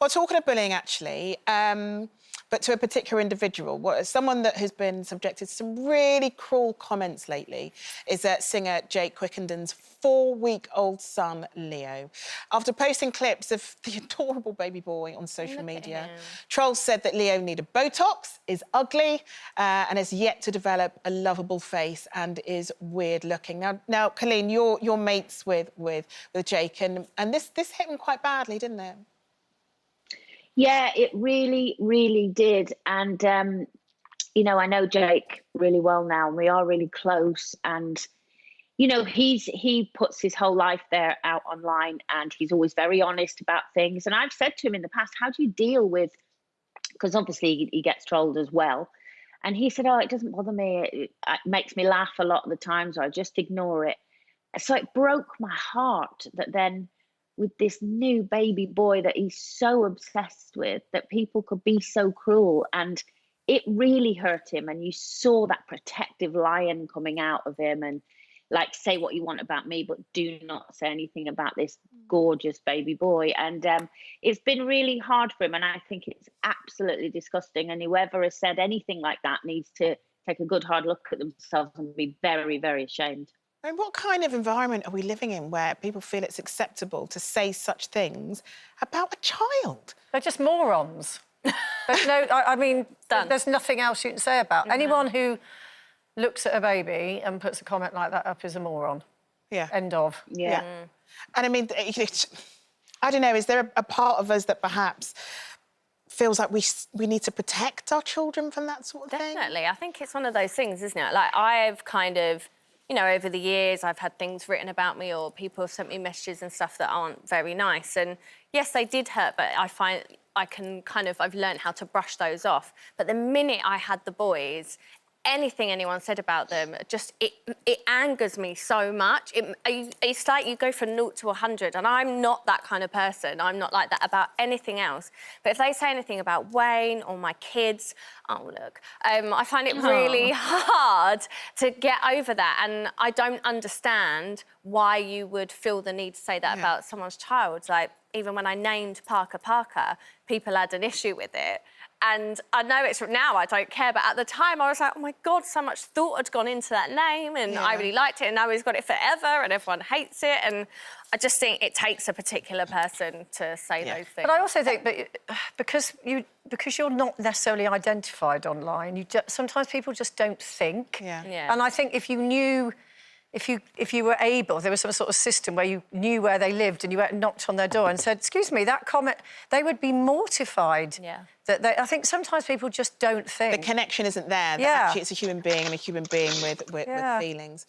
Well, talking of bullying, actually, but to a particular individual, someone that has been subjected to some really cruel comments lately is singer Jake Quickenden's 4-week-old son, Leo. After posting clips of the adorable baby boy on social media, trolls said that Leo needed Botox, is ugly, and has yet to develop a lovable face and is weird-looking. Now, Coleen, you're mates with Jake, and this hit him quite badly, didn't it? Yeah, it really, really did. And, you know, I know Jake really well now, and we are really close. And, you know, he puts his whole life there out online, and he's always very honest about things. And I've said to him in the past, how do you deal with, because obviously he gets trolled as well. And he said, oh, it doesn't bother me. It makes me laugh a lot of the times, or I just ignore it. So it broke my heart that then, with this new baby boy that he's so obsessed with, that people could be so cruel. And it really hurt him. And you saw that protective lion coming out of him, and like, say what you want about me, but do not say anything about this gorgeous baby boy. And it's been really hard for him. And I think it's absolutely disgusting. And whoever has said anything like that needs to take a good hard look at themselves and be very, very ashamed. And what kind of environment are we living in where people feel it's acceptable to say such things about a child? They're just morons. There's no, I mean, there's nothing else you can say about anyone who looks at a baby and puts a comment like that up is a moron. Yeah. End of. Yeah. And I mean, I don't know, is there a part of us that perhaps feels like we need to protect our children from that sort of thing? Definitely. I think it's one of those things, isn't it? Like, I've kind of, you know, over the years, I've had things written about me, or people have sent me messages and stuff that aren't very nice. And yes, they did hurt, but I find I've learned how to brush those off. But the minute I had the boys, anything anyone said about them, just it angers me so much. It's like you go from 0 to 100, and I'm not that kind of person. I'm not like that about anything else. But if they say anything about Wayne or my kids, oh look, I find it really hard to get over that, and I don't understand why you would feel the need to say that about someone's child. Like, even when I named Parker, people had an issue with it. And I know it's now I don't care, but at the time I was like, oh my God, so much thought had gone into that name, and I really liked it, and now he's got it forever and everyone hates it. And I just think it takes a particular person to say those things. But I also think because you're not necessarily identified online, sometimes people just don't think. And I think if you knew, if you were able, there was some sort of system where you knew where they lived and you went and knocked on their door and said, excuse me, that comment, they would be mortified. I think sometimes people just don't think. The connection isn't there. That actually it's a human being, and a human being with feelings.